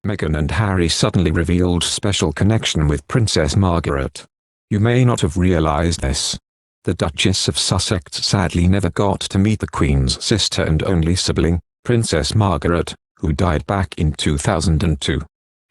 Meghan and Harry suddenly revealed special connection with Princess Margaret. You may not have realized this. The Duchess of Sussex sadly never got to meet the Queen's sister and only sibling, Princess Margaret, who died back in 2002.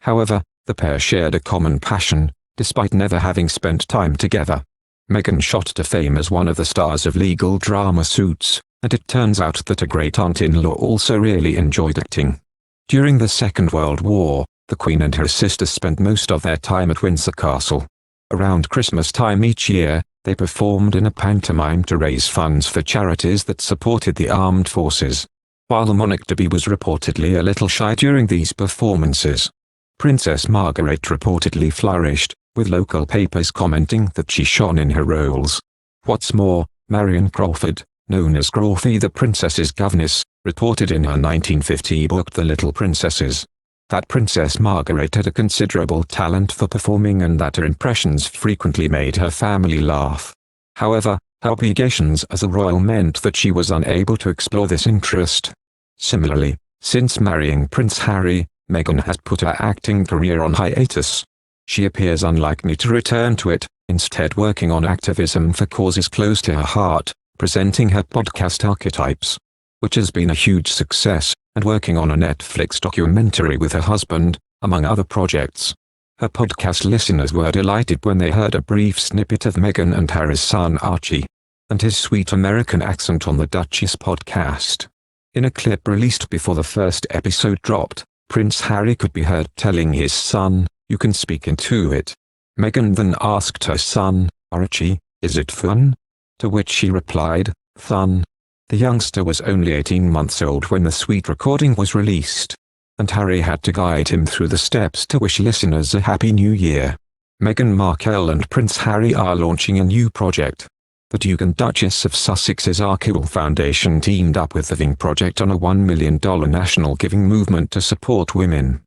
However, the pair shared a common passion, despite never having spent time together. Meghan shot to fame as one of the stars of legal drama Suits, and it turns out that a great-aunt-in-law also really enjoyed acting. During the Second World War, the Queen and her sister spent most of their time at Windsor Castle. Around Christmas time each year, they performed in a pantomime to raise funds for charities that supported the armed forces. While the monarch-to-be was reportedly a little shy during these performances, Princess Margaret reportedly flourished, with local papers commenting that she shone in her roles. What's more, Marion Crawford, known as Crawfie the Princess's governess, reported in her 1950 book The Little Princesses that Princess Margaret had a considerable talent for performing and that her impressions frequently made her family laugh. However, her obligations as a royal meant that she was unable to explore this interest. Similarly, since marrying Prince Harry, Meghan has put her acting career on hiatus. She appears unlikely to return to it, instead working on activism for causes close to her heart, presenting her podcast Archetypes, which has been a huge success, and working on a Netflix documentary with her husband, among other projects. Her podcast listeners were delighted when they heard a brief snippet of Meghan and Harry's son Archie, and his sweet American accent on the Duchess podcast. In a clip released before the first episode dropped, Prince Harry could be heard telling his son, "You can speak into it." Meghan then asked her son, Archie, "Is it fun?" To which she replied, "Fun." The youngster was only 18 months old when the sweet recording was released, and Harry had to guide him through the steps to wish listeners a Happy New Year. Meghan Markle and Prince Harry are launching a new project. The Duke and Duchess of Sussex's Markle Foundation teamed up with the Ving Project on a $1 million national giving movement to support women.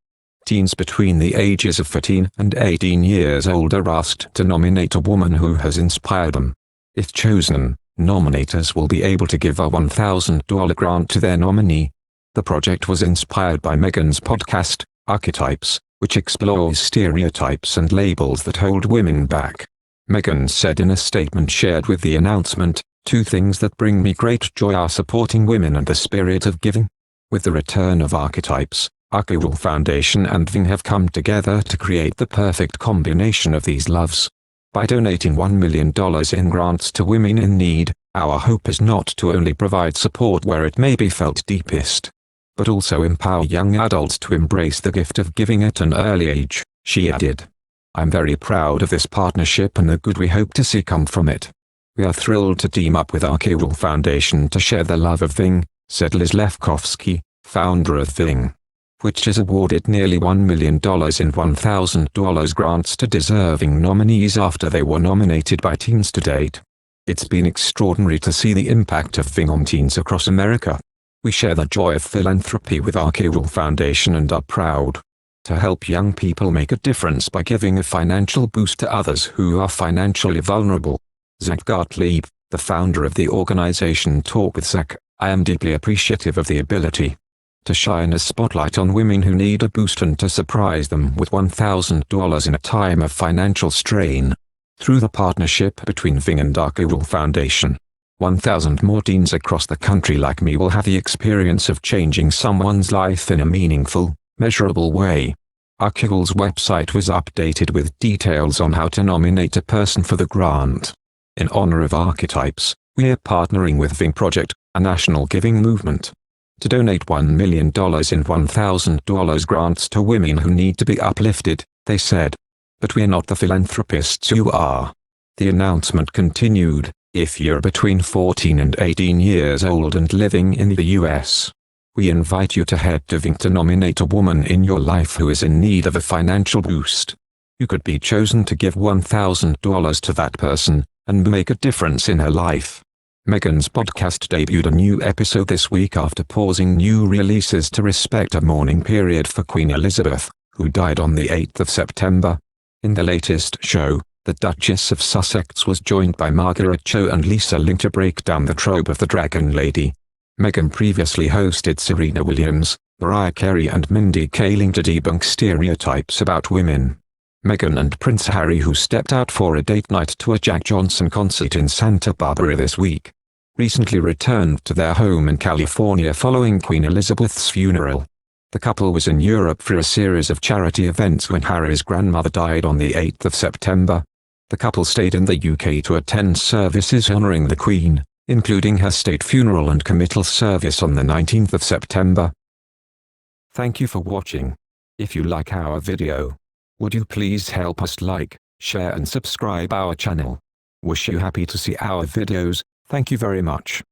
Teens between the ages of 14 and 18 years old are asked to nominate a woman who has inspired them. If chosen, nominators will be able to give a $1,000 grant to their nominee. The project was inspired by Meghan's podcast, Archetypes, which explores stereotypes and labels that hold women back. Meghan said in a statement shared with the announcement, "Two things that bring me great joy are supporting women and the spirit of giving." With the return of Archetypes, Markle Foundation and Ving have come together to create the perfect combination of these loves. By donating $1 million in grants to women in need, our hope is not to only provide support where it may be felt deepest, but also empower young adults to embrace the gift of giving at an early age, she added. "I'm very proud of this partnership and the good we hope to see come from it. We are thrilled to team up with Markle Foundation to share the love of Ving," said Liz Lefkowski, founder of Ving, which has awarded nearly $1 million in $1,000 grants to deserving nominees after they were nominated by teens to date. "It's been extraordinary to see the impact of Ving on teens across America. We share the joy of philanthropy with Markle Foundation and are proud to help young people make a difference by giving a financial boost to others who are financially vulnerable." Zach Gottlieb, the founder of the organization, talked with Zach, "I am deeply appreciative of the ability to shine a spotlight on women who need a boost and to surprise them with $1,000 in a time of financial strain. Through the partnership between Ving and Markle Foundation, 1,000 more teens across the country like me will have the experience of changing someone's life in a meaningful, measurable way." Markle's website was updated with details on how to nominate a person for the grant. In honor of Archetypes, we're partnering with Ving Project, a national giving movement, to donate $1 million in $1,000 grants to women who need to be uplifted, they said. "But we're not the philanthropists you are." The announcement continued, "If you're between 14 and 18 years old and living in the US, we invite you to head to Ving to nominate a woman in your life who is in need of a financial boost. You could be chosen to give $1,000 to that person, and make a difference in her life." Meghan's podcast debuted a new episode this week after pausing new releases to respect a mourning period for Queen Elizabeth, who died on the 8th of September. In the latest show, the Duchess of Sussex was joined by Margaret Cho and Lisa Ling to break down the trope of the Dragon Lady. Meghan previously hosted Serena Williams, Mariah Carey and Mindy Kaling to debunk stereotypes about women. Meghan and Prince Harry, who stepped out for a date night to a Jack Johnson concert in Santa Barbara this week, recently returned to their home in California following Queen Elizabeth's funeral. The couple was in Europe for a series of charity events when Harry's grandmother died on the 8th of September. The couple stayed in the UK to attend services honouring the Queen, including her state funeral and committal service on the 19th of September. Thank you for watching. If you like our video, would you please help us like, share and subscribe our channel. Wish you happy to see our videos. Thank you very much.